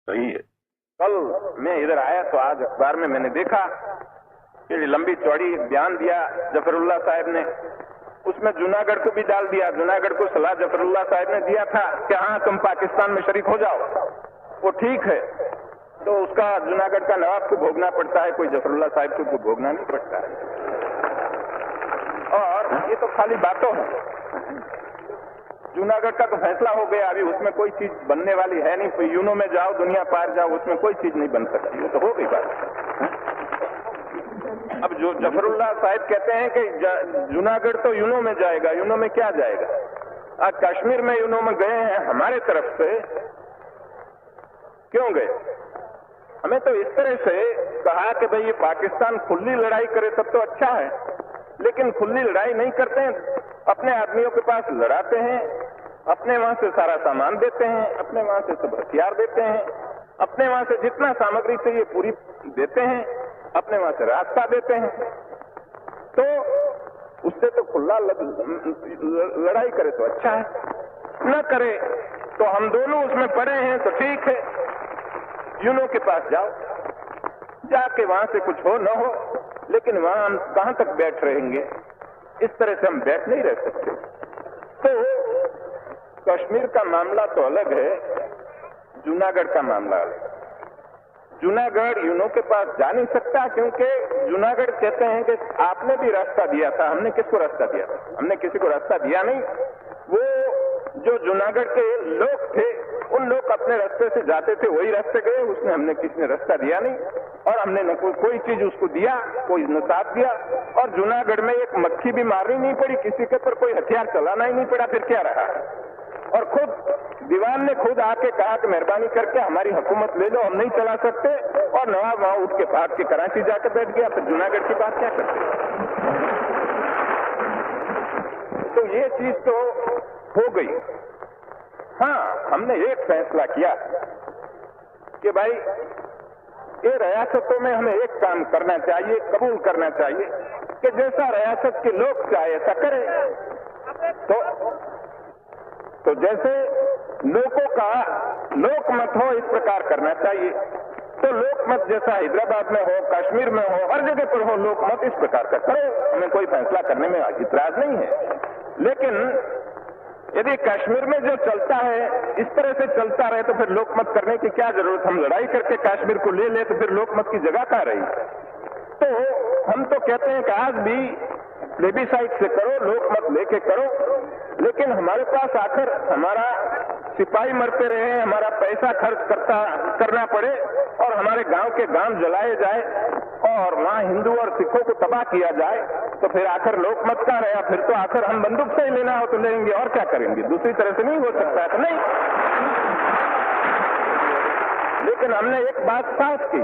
सही है। कल मैं इधर आया तो आज अखबार में मैंने देखा कि लंबी चौड़ी बयान दिया जफरुल्लाह साहब ने, उसमें जूनागढ़ को भी डाल दिया। जूनागढ़ को सलाह जफरुल्लाह साहब ने दिया था कि हाँ तुम पाकिस्तान में शरीक हो जाओ, वो ठीक है, तो उसका जूनागढ़ का नवाब को भोगना पड़ता है, कोई जफरुल्लाह साहब को भोगना नहीं पड़ता है। और ये तो खाली बातों है। जूनागढ़ का तो फैसला हो गया, अभी उसमें कोई चीज बनने वाली है नहीं। कोई यूनो में जाओ, दुनिया पार जाओ, उसमें कोई चीज नहीं बन सकती, वो तो हो गई बात। अब जो जफरुल्लाह साहब कहते हैं कि जूनागढ़ तो यूनो में जाएगा, यूनो में क्या जाएगा? आज कश्मीर में यूनो में गए हैं हमारे तरफ से, क्यों गए? हमें तो इस तरह से कहा कि भाई ये पाकिस्तान खुली लड़ाई करे तब तो अच्छा है, लेकिन खुली लड़ाई नहीं करते हैं, अपने आदमियों के पास लड़ाते हैं, अपने वहां से सारा सामान देते हैं, अपने वहां से सब हथियार देते हैं, अपने वहां से जितना सामग्री चाहिए पूरी देते हैं, अपने वहां से रास्ता देते हैं। तो उससे तो खुला लड़ाई करे तो अच्छा है, न करे तो हम दोनों उसमें पड़े हैं तो ठीक है, यूनो के पास जाओ, जाके वहां से कुछ हो न हो, लेकिन वहां हम कहां तक बैठ रहेंगे? इस तरह से हम बैठ नहीं रह सकते। तो कश्मीर का मामला तो अलग है, जूनागढ़ का मामला अलग है। जूनागढ़ यूनो के पास जा नहीं सकता, क्योंकि जूनागढ़ कहते हैं कि आपने भी रास्ता दिया था। हमने किसको रास्ता दिया था? हमने किसी को रास्ता दिया नहीं। वो जो जूनागढ़ के लोग थे, उन लोग अपने रास्ते से जाते थे, वही रास्ते गए, उसने हमने किसी ने रास्ता दिया नहीं, और हमने न कोई चीज उसको दिया, कोई न साथ दिया। और जूनागढ़ में एक मक्खी भी मारनी नहीं पड़ी, किसी के ऊपर कोई हथियार चलाना ही नहीं पड़ा, फिर क्या रहा? और खुद दीवान ने खुद आके कहा कि मेहरबानी करके हमारी हुकूमत ले लो, हम नहीं चला सकते, और नवाब वहां उठ के भाग के कराची जाकर बैठ गया। फिर जूनागढ़ की बात क्या करते? तो ये चीज तो हो गई। हाँ, हमने एक फैसला किया कि भाई ये रियासतों में हमें एक काम करना चाहिए, कबूल करना चाहिए कि जैसा रियासत के लोग चाहे ऐसा करें। तो जैसे लोगों का लोकमत हो, इस प्रकार करना चाहिए। तो लोकमत जैसा हैदराबाद में हो, कश्मीर में हो, हर जगह पर हो लोकमत, इस प्रकार का करो। हमें कोई फैसला करने में इतराज नहीं है। लेकिन यदि कश्मीर में जो चलता है इस तरह से चलता रहे तो फिर लोकमत करने की क्या जरूरत? हम लड़ाई करके कश्मीर को ले ले तो फिर लोकमत की जगह कहाँ रही? तो हम तो कहते हैं कि आज भी प्लेबिसाइट से करो, लोकमत लेके करो, लेकिन हमारे पास आकर हमारा सिपाही मरते रहे, हमारा पैसा खर्च करना पड़े, और हमारे गांव के गांव जलाए जाए, और वहां हिंदू और सिखों को तबाह किया जाए, तो फिर आखिर लोकमत का रहा? फिर तो आखिर हम बंदूक से ही लेना हो तो लेंगे, और क्या करेंगे? दूसरी तरह से नहीं हो सकता है तो नहीं। लेकिन हमने एक बात साफ की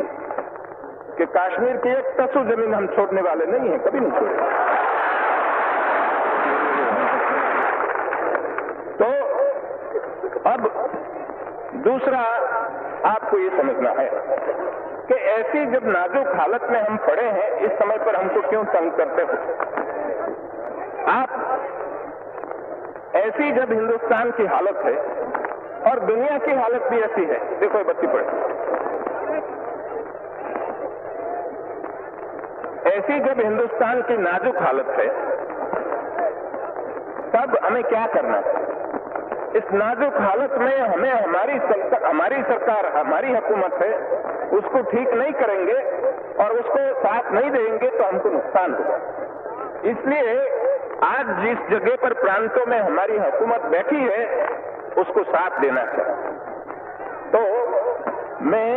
कि कश्मीर की एक तसु जमीन हम छोड़ने वाले नहीं है, कभी नहीं छोड़ेंगे। तो अब दूसरा आपको ये समझना है कि ऐसी जब नाजुक हालत में हम पड़े हैं, इस समय पर हमको क्यों तंग करते हो आप? ऐसी जब हिंदुस्तान की हालत है और दुनिया की हालत भी ऐसी है, देखो ये बत्ती पड़े, ऐसी जब हिंदुस्तान की नाजुक हालत है, तब हमें क्या करना चाहिए? इस नाजुक हालत में हमें हमारी सरकार, हमारी हुकूमत है, उसको ठीक नहीं करेंगे और उसको साथ नहीं देंगे तो हमको नुकसान होगा। इसलिए आज जिस जगह पर प्रांतों में हमारी हुकूमत बैठी है, उसको साथ देना चाहिए। तो मैं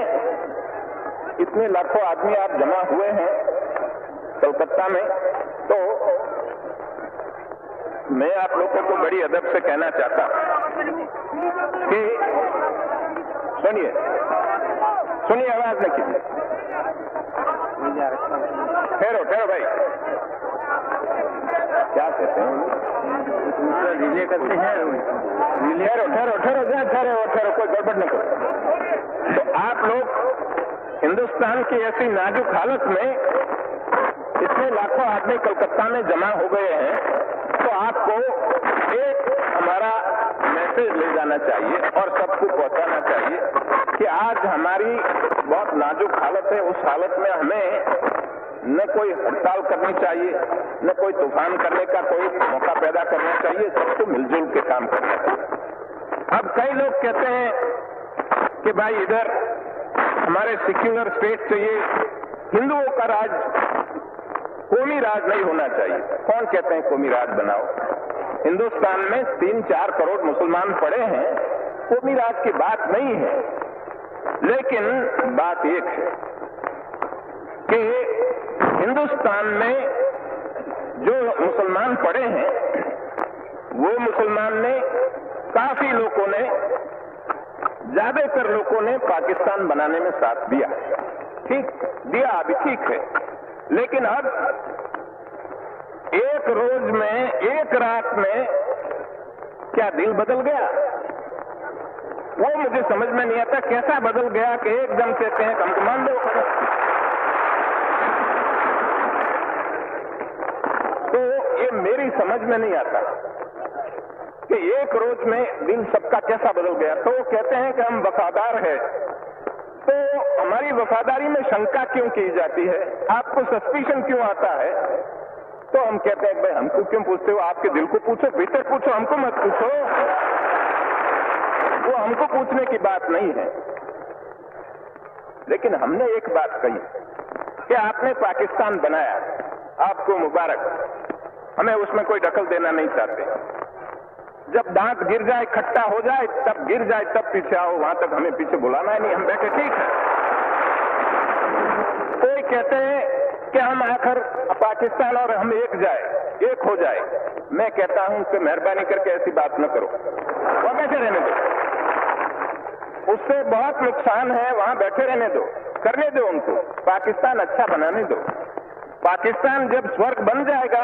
इतने लाखों आदमी आप जमा हुए हैं कलकत्ता में, तो मैं आप लोगों को बड़ी अदब से कहना चाहता हूं कि सुनिए, आवाज न कीजिए, ठहरो भाई, क्या कहते हैं? रिले करते हैं, ठहरो, कोई गड़बड़ न करो। तो आप लोग हिंदुस्तान की ऐसी नाजुक हालत में इतने लाखों आदमी कलकत्ता में जमा हो गए हैं, तो आपको एक हमारा मैसेज ले जाना चाहिए और सबको पहुंचाना चाहिए कि आज हमारी बहुत नाजुक हालत है। उस हालत में हमें न कोई हड़ताल करनी चाहिए, न कोई तूफान करने का कोई मौका पैदा करना चाहिए, सबको मिलजुल के काम करना चाहिए। अब कई लोग कहते हैं कि भाई इधर हमारे सेक्युलर स्टेट चाहिए, हिंदुओं का राज, कौमी राज नहीं होना चाहिए। कौन कहते हैं कौमी राज बनाओ? हिंदुस्तान में 3-4 करोड़ मुसलमान पड़े हैं, कौमी राज की बात नहीं है। लेकिन बात एक है कि हिंदुस्तान में जो मुसलमान पड़े हैं, वो मुसलमान ने, काफी लोगों ने, ज्यादातर लोगों ने पाकिस्तान बनाने में साथ दिया। ठीक दिया, अभी ठीक है। लेकिन अब एक रोज में, एक रात में क्या दिल बदल गया? वो मुझे समझ में नहीं आता कैसा बदल गया कि एकदम कहते हैं हमको मान लो। तो ये मेरी समझ में नहीं आता कि एक रोज में दिल सबका कैसा बदल गया। तो वो कहते हैं कि हम वफादार हैं, तो हमारी वफादारी में शंका क्यों की जाती है? आपको सस्पिशन क्यों आता है? तो हम कहते हैं भाई हमको क्यों पूछते हो? आपके दिल को पूछो, भीतर पूछो, हमको मत पूछो। वो हमको पूछने की बात नहीं है। लेकिन हमने एक बात कही कि आपने पाकिस्तान बनाया, आपको मुबारक, हमें उसमें कोई दखल देना नहीं चाहते। जब दांत गिर जाए, खट्टा हो जाए, तब गिर जाए, तब पीछे आओ, वहां तक हमें पीछे बुलाना है नहीं, हम बैठे ठीक है। कोई कहते हैं कि हम आखिर पाकिस्तान और हम एक हो जाए। मैं कहता हूं कि मेहरबानी करके ऐसी बात न करो, वहां बैठे रहने दो। उससे बहुत नुकसान है, वहां बैठे रहने दो, करने दो उनको, पाकिस्तान अच्छा बनाने दो। पाकिस्तान जब स्वर्ग बन जाएगा,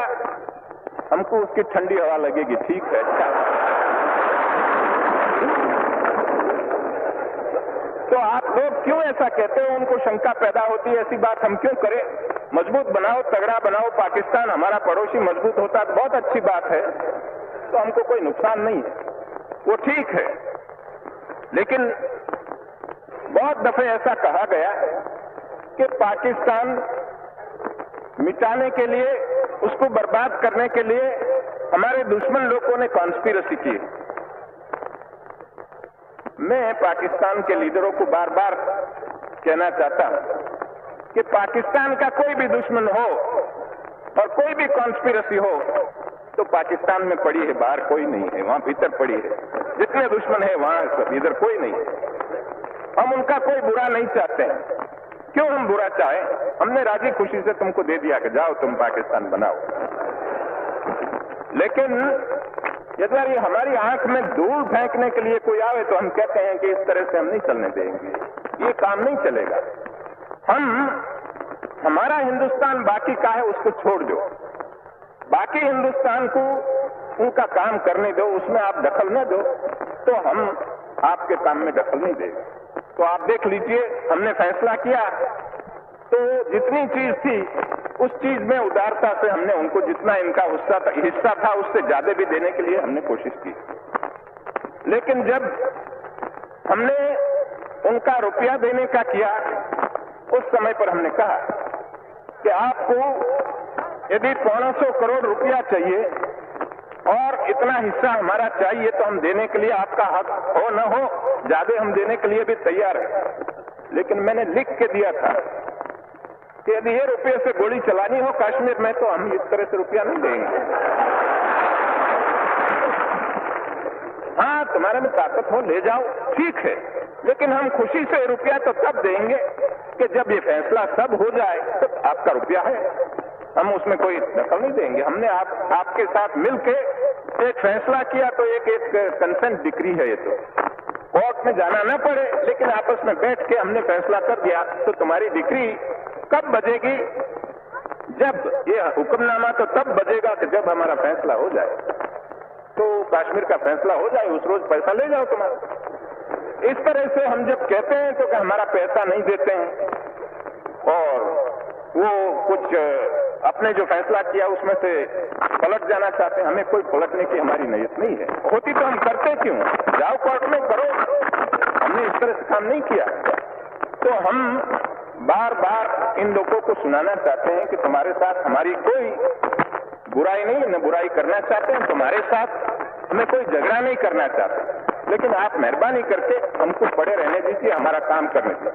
हमको उसकी ठंडी हवा लगेगी, ठीक है, अच्छा। तो आप लोग क्यों ऐसा कहते हो? उनको शंका पैदा होती है, ऐसी बात हम क्यों करें? मजबूत बनाओ, तगड़ा बनाओ, पाकिस्तान हमारा पड़ोसी मजबूत होता है, बहुत अच्छी बात है, तो हमको कोई नुकसान नहीं है, वो ठीक है। लेकिन बहुत दफे ऐसा कहा गया कि पाकिस्तान मिटाने के लिए, उसको बर्बाद करने के लिए हमारे दुश्मन लोगों ने कॉन्स्पिरेसी की। मैं पाकिस्तान के लीडरों को बार बार कहना चाहता हूं कि पाकिस्तान का कोई भी दुश्मन हो और कोई भी कॉन्स्पिरेसी हो तो पाकिस्तान में पड़ी है, बाहर कोई नहीं है, वहां भीतर पड़ी है। जितने दुश्मन है वहां सब, इधर कोई नहीं है। हम उनका कोई बुरा नहीं चाहते हैं। क्यों हम बुरा चाहें? हमने राजी खुशी से तुमको दे दिया कि जाओ तुम पाकिस्तान बनाओ। लेकिन यदि ये हमारी आंख में धूल फेंकने के लिए कोई आवे तो हम कहते हैं कि इस तरह से हम नहीं चलने देंगे, ये काम नहीं चलेगा। हमारा हिंदुस्तान बाकी का है, उसको छोड़ दो, बाकी हिंदुस्तान को उनका काम करने दो, उसमें आप दखल न दो, तो हम आपके काम में दखल नहीं देंगे। तो आप देख लीजिए, हमने फैसला किया तो जितनी चीज थी उस चीज में उदारता से हमने उनको जितना इनका हिस्सा था उससे ज्यादा भी देने के लिए हमने कोशिश की। लेकिन जब हमने उनका रुपया देने का किया, उस समय पर हमने कहा कि आपको यदि 500 करोड़ रुपया चाहिए और इतना हिस्सा हमारा चाहिए तो हम देने के लिए, आपका हक हो न हो, ज्यादा हम देने के लिए भी तैयार है। लेकिन मैंने लिख के दिया था कि यदि ये रुपये से गोली चलानी हो कश्मीर में तो हम इस तरह से रुपया नहीं देंगे। हाँ, तुम्हारे में ताकत हो ले जाओ, ठीक है, लेकिन हम खुशी से रुपया तो तब देंगे कि जब ये फैसला सब हो जाए तो आपका रुपया है, हम उसमें कोई दखल नहीं देंगे। हमने आपके साथ मिलके एक फैसला किया तो एक कंसेंट डिक्री है, ये तो कोर्ट में जाना न पड़े, लेकिन आपस में बैठ के हमने फैसला कर दिया। तो तुम्हारी डिक्री कब बजेगी? जब ये हुक्मनामा तो तब बजेगा कि जब हमारा फैसला हो जाए। तो कश्मीर का फैसला हो जाए, उस रोज पैसा ले जाओ तुम्हारा। इस तरह से हम जब कहते हैं तो कि हमारा पैसा नहीं देते हैं और वो कुछ अपने जो फैसला किया उसमें से पलट जाना चाहते हैं, हमें कोई पलटने की हमारी नीयत नहीं है। होती तो हम करते क्यों? जाओ कोर्ट में करो, हमने इस तरह से काम नहीं किया। तो हम बार बार इन लोगों को सुनाना चाहते हैं कि तुम्हारे साथ हमारी कोई बुराई नहीं, न बुराई करना चाहते हैं, तुम्हारे साथ हमें कोई झगड़ा नहीं करना चाहते, लेकिन आप मेहरबानी करके हमको पड़े रहने दीजिए, हमारा काम करने दीजिए।